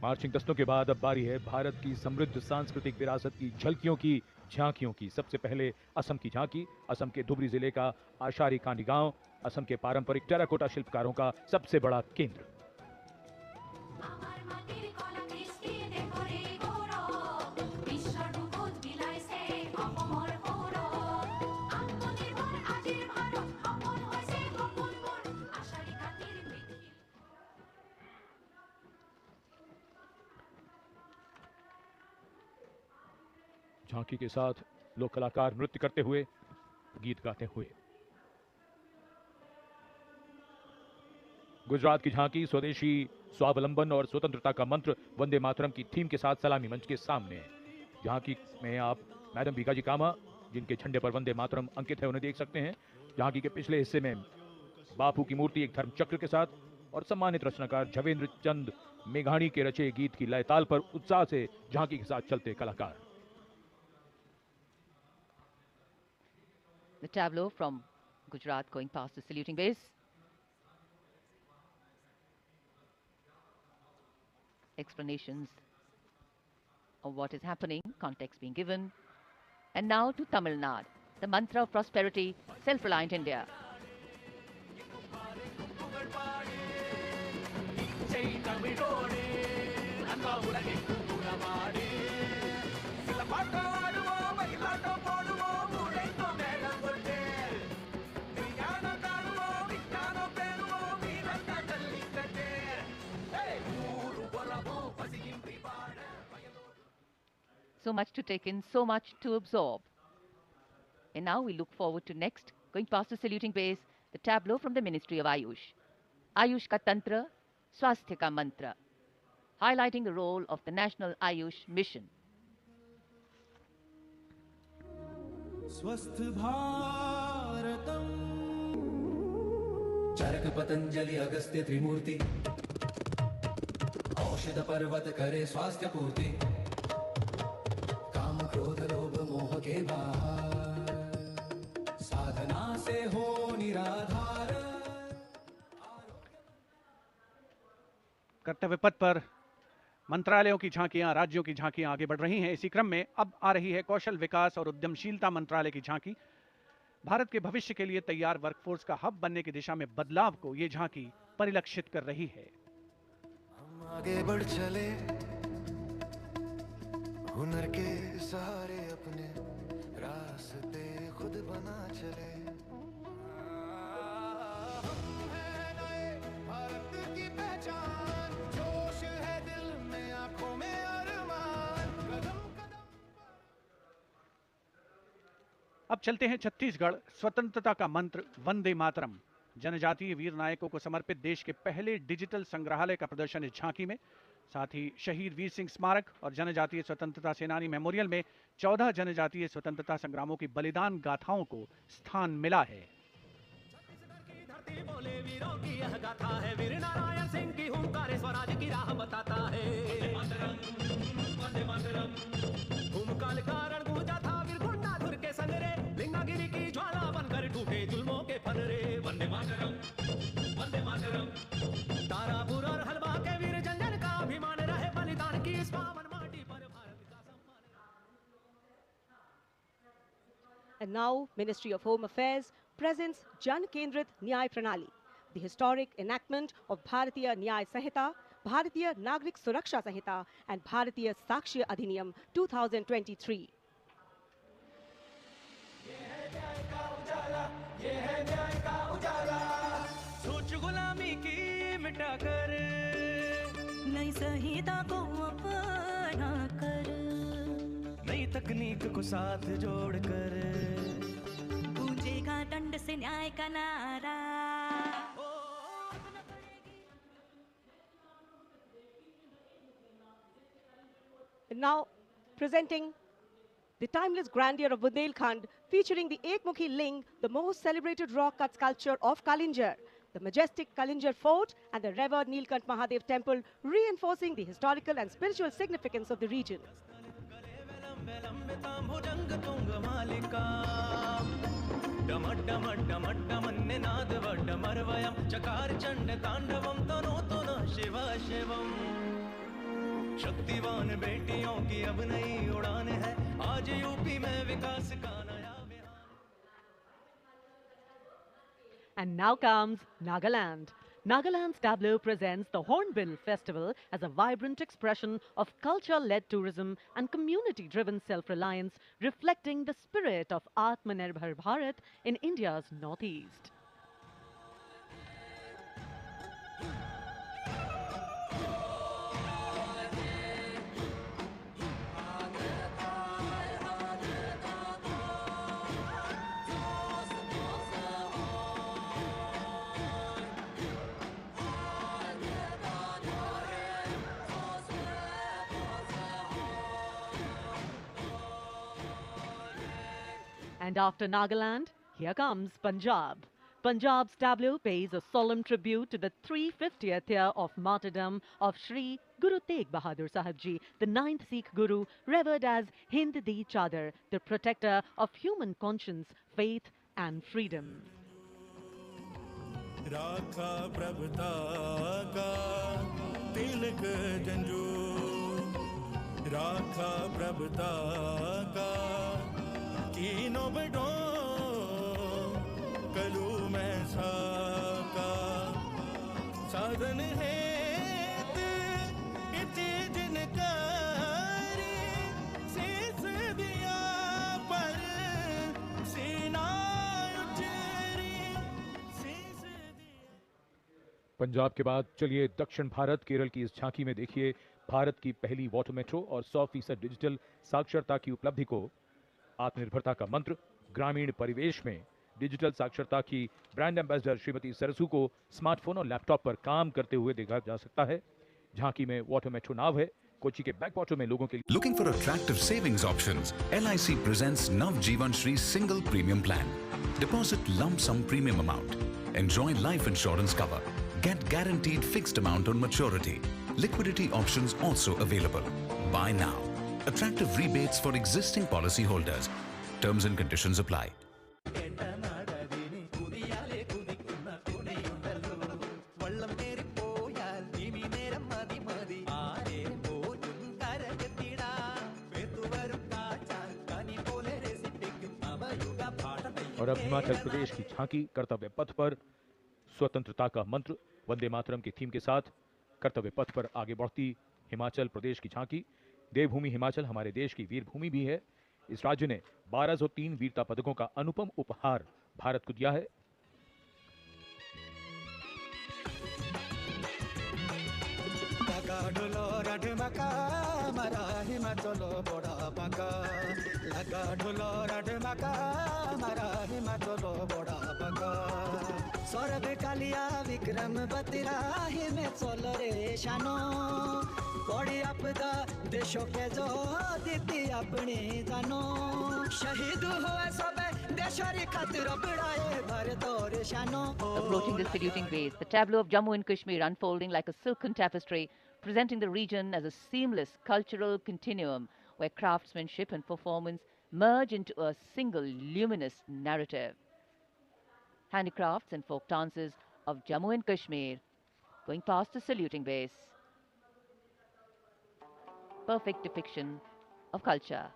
Marching दस्तों के बाद अब बारी है भारत की समृद्ध सांस्कृतिक विरासत की झलकियों की, झांकियों की। सबसे पहले असम की झांकी, असम के धुबरी जिले का आशारी कांडी गांव, असम के पारंपरिक टेराकोटा शिल्पकारों का सबसे बड़ा केंद्र। झांकी के साथ लोक कलाकार नृत्य करते हुए, गीत गाते हुए। गुजरात की झांकी स्वदेशी, स्वावलंबन और स्वतंत्रता का मंत्र वंदे मातरम की थीम के साथ सलामी मंच के सामने है। झांकी में आप मैडम भीकाजी कामा, जिनके झंडे पर वंदे मातरम अंकित है, उन्हें देख सकते हैं। झांकी के पिछले हिस्से में बापू की मूर्ति एक धर्म चक्र के साथ और सम्मानित रचनाकार झवेंद्र चंद मेघाणी के रचे गीत की लय ताल पर उत्साह से झांकी के साथ चलते कलाकार। The tableau from Gujarat going past the saluting base. Explanations of what is happening, context being given. And now to Tamil Nadu, the mantra of prosperity, self-reliant India. So much to take in, so much to absorb. And now we look forward to next, going past the saluting base, the tableau from the Ministry of Ayush. Ayush ka Tantra, Swasthya ka Mantra, highlighting the role of the National Ayush Mission. स्वस्थ भारतम चरक पतंजलि अगस्त्य त्रिमूर्ति औषध पर्वत करे स्वास्थ्य पूर्ति काम क्रोध लोभ मोह के बाहर साधना से हो निराधार। कर्तव्य पथ पर मंत्रालयों की झांकियां, राज्यों की झांकियां आगे बढ़ रही हैं। इसी क्रम में अब आ रही है कौशल विकास और उद्यमशीलता मंत्रालय की झांकी। भारत के भविष्य के लिए तैयार वर्कफोर्स का हब बनने की दिशा में बदलाव को ये झांकी परिलक्षित कर रही है। हम आगे बढ़ चले हुनर के सहारे अपने रास्ते खुद बना चले। अब चलते हैं छत्तीसगढ़। स्वतंत्रता का मंत्र वंदे मातरम, जनजातीय वीर नायकों को समर्पित देश के पहले डिजिटल संग्रहालय का प्रदर्शन इस झांकी में। साथ ही शहीद वीर सिंह स्मारक और जनजातीय स्वतंत्रता सेनानी मेमोरियल में 14 जनजातीय स्वतंत्रता संग्रामों की बलिदान गाथाओं को स्थान मिला है। And now, Ministry of Home Affairs presents Jan Kendrit Nyay Pranali, the historic enactment of Bharatiya Nyay Sanhita, Bharatiya Nagrik Suraksha Sanhita, and Bharatiya Sakshya Adhiniyam 2023. नई संहिता को अपना कर, नई तकनीक को साथ जोड़कर गूंजेगा दंड से न्याय का नारा। Now, presenting the timeless grandeur of Bundelkhand, featuring the Ekmukhi Ling, the most celebrated rock cut sculpture of Kalinjar, the majestic Kalinjar Fort, and the revered Nilkant Mahadev Temple, reinforcing the historical and spiritual significance of the region. शक्तिवान बेटियों की अब नई उड़ान है, आज UP में विकास का नया And now comes Nagaland. Nagaland's tableau presents the Hornbill Festival as a vibrant expression of culture-led tourism and community-driven self-reliance, reflecting the spirit of Atmanirbhar Bharat in India's northeast. And after Nagaland, here comes Punjab. Punjab's tableau pays a solemn tribute to the 350th year of martyrdom of Sri Guru Tegh Bahadur Sahib Ji, the 9th Sikh Guru, revered as Hind Di Chadar, the protector of human conscience, faith and freedom. राखा प्रभुता का तिलक जंजू, राखा प्रभुता का कीनो बडो कलू में साका साधन है इति जिनकारी शीस दिया पर सीना उचरी शीस दिया। पंजाब के बाद चलिए दक्षिण भारत केरल की इस झांकी में देखिए भारत की पहली वाटर मेट्रो और 100% डिजिटल साक्षरता की उपलब्धि को। आत्मनिर्भरता का मंत्र, ग्रामीण परिवेश में डिजिटल साक्षरता की ब्रांड एम्बेसडर श्रीमती सरसू को स्मार्टफोन और लैपटॉप पर काम करते हुए देखा जा सकता है। झांकी में वाटर मेट्रो नाव है। कोची के बैकवाटर में लोगों के लिए Looking for attractive savings options? LIC presents Navjeevan Shri Single Premium Plan. Deposit lump sum premium amount. Enjoy life insurance cover. Get guaranteed fixed amount on maturity. Liquidity options also available. Buy now. Attractive rebates for existing policy holders. Terms and conditions apply. और अब हिमाचल प्रदेश की झांकी कर्तव्य पथ पर स्वतंत्रता का मंत्र वंदे मातरम की थीम के साथ कर्तव्य पथ पर आगे बढ़ती हिमाचल प्रदेश की झांकी। देवभूमि हिमाचल हमारे देश की वीर भूमि भी है। इस राज्य ने 1203 वीरता पदकों का अनुपम उपहार भारत को दिया है। सौरभ कालिया विक्रम बतिरा में चलो रे शानो बड़ी आपदा देशों के जो दीदी अपनी जानो शहीद हुए सब देशरी खातिर बढ़ाए भारत और शानो। Approaching the saluting base, the tableau of Jammu and Kashmir unfolding like a silken tapestry, presenting the region as a seamless cultural continuum where craftsmanship and performance merge into a single luminous narrative. Handicrafts and folk dances of Jammu and Kashmir going past the saluting base. Perfect depiction of culture.